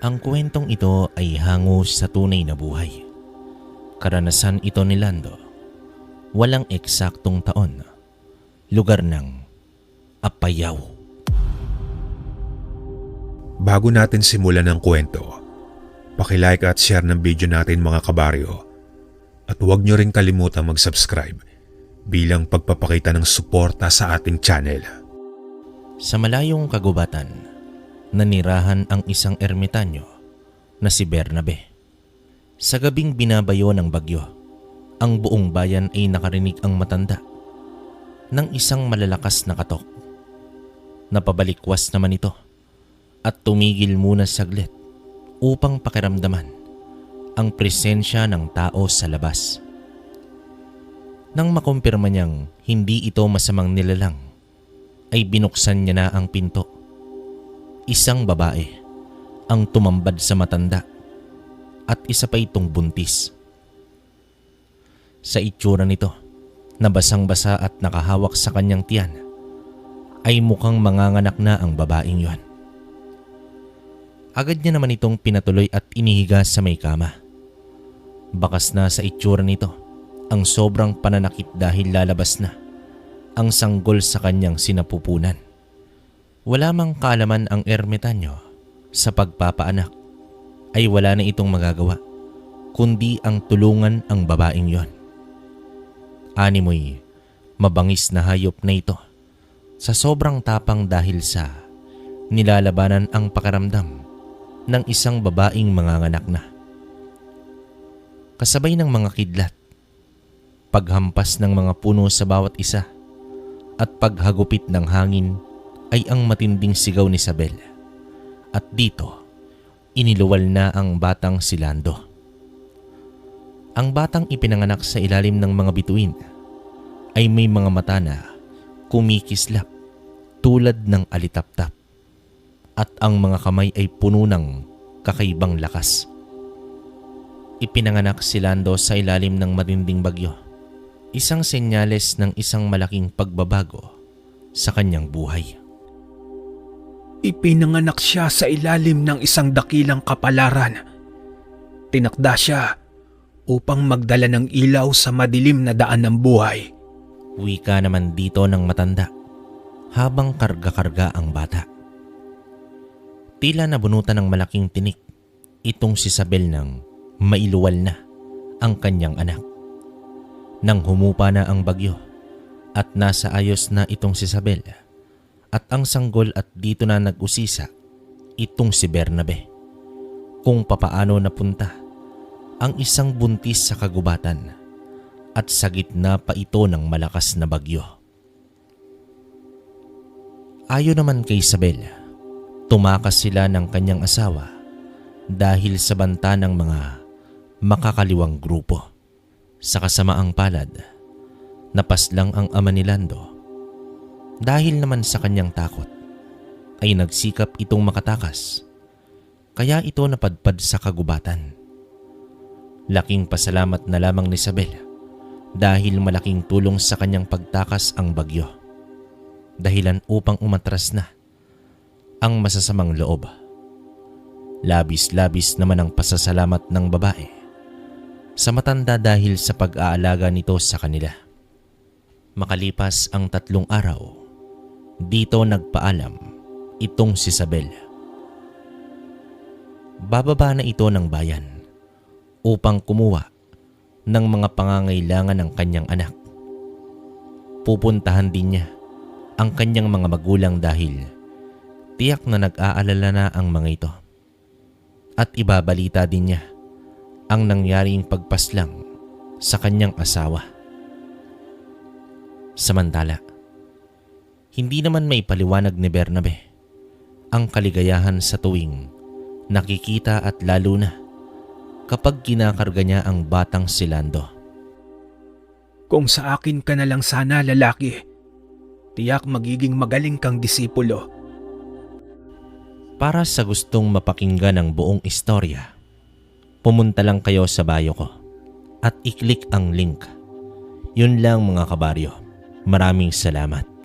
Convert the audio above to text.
Ang kwentong ito ay hango sa tunay na buhay. Karanasan ito ni Lando. Walang eksaktong taon. Lugar ng Apayao. Bago natin simulan ang kwento, paki-like at share ng video natin mga kabaryo. At huwag nyo rin kalimutang mag-subscribe bilang pagpapakita ng suporta sa ating channel. Sa malayong kagubatan, nanirahan ang isang ermitanyo na si Bernabe. Sa gabing binabayo ng bagyo, ang buong bayan ay nakarinig ang matanda ng isang malalakas na katok. Napabalikwas naman ito at tumigil muna saglit upang pakiramdaman ang presensya ng tao sa labas. Nang makumpirma niyang hindi ito masamang nilalang, ay binuksan niya na ang pinto. Isang babae ang tumambad sa matanda at isa pa itong buntis. Sa itsura nito, na basang-basa at nakahawak sa kanyang tiyan, ay mukhang manganganak na ang babaeng yon. Agad niya naman itong pinatuloy at inihiga sa may kama. Bakas na sa itsura nito ang sobrang pananakit dahil lalabas na ang sanggol sa kanyang sinapupunan. Wala mang kaalaman ang ermitanyo sa pagpapaanak, ay wala na itong magagawa kundi ang tulungan ang babaeng yon. Animoy mabangis na hayop na ito sa sobrang tapang dahil sa nilalabanan ang pakiramdam ng isang babaeng manganganak na. Kasabay ng mga kidlat, paghampas ng mga puno sa bawat isa at paghagupit ng hangin ay ang matinding sigaw ni Isabel. At dito, iniluwal na ang batang si Lando. Ang batang ipinanganak sa ilalim ng mga bituin ay may mga mata na kumikislap tulad ng alitaptap at ang mga kamay ay puno ng kakaibang lakas. Ipinanganak si Lando sa ilalim ng matinding bagyo, isang senyales ng isang malaking pagbabago sa kanyang buhay. Ipinanganak siya sa ilalim ng isang dakilang kapalaran. Tinakda siya upang magdala ng ilaw sa madilim na daan ng buhay. Wika naman dito ng matanda habang karga-karga ang bata. Tila nabunutan ng malaking tinik itong si Isabel nang mailuwal na ang kanyang anak. Nang humupa na ang bagyo at nasa ayos na itong si Isabel at ang sanggol at dito na nag-usisa itong si Bernabe kung papaano napunta ang isang buntis sa kagubatan at sa gitna pa ito ng malakas na bagyo. Ayon naman kay Isabel, tumakas sila ng kanyang asawa dahil sa banta ng mga makakaliwang grupo. Sa kasamaang palad, napaslang ang ama ni Lando. Dahil naman sa kanyang takot, ay nagsikap itong makatakas, kaya ito napadpad sa kagubatan. Laking pasalamat na lamang ni Isabel dahil malaking tulong sa kanyang pagtakas ang bagyo, dahilan upang umatras na ang masasamang loob. Labis-labis naman ang pasasalamat ng babae sa matanda dahil sa pag-aalaga nito sa kanila. Makalipas ang 3 araw, dito nagpaalam itong si Isabel. Bababa na ito ng bayan upang kumuha ng mga pangangailangan ng kanyang anak. Pupuntahan din niya ang kanyang mga magulang dahil tiyak na nag-aalala na ang mga ito. At ibabalita din niya ang nangyaring pagpaslang sa kanyang asawa. Samantala, hindi naman may paliwanag ni Bernabe ang kaligayahan sa tuwing nakikita at lalo na kapag kinakarga niya ang batang si Lando. Kung sa akin ka na lang sana lalaki, tiyak magiging magaling kang disipulo. Para sa gustong mapakinggan ang buong istorya, pumunta lang kayo sa bio ko at i-click ang link. Yun lang mga kabaryo. Maraming salamat.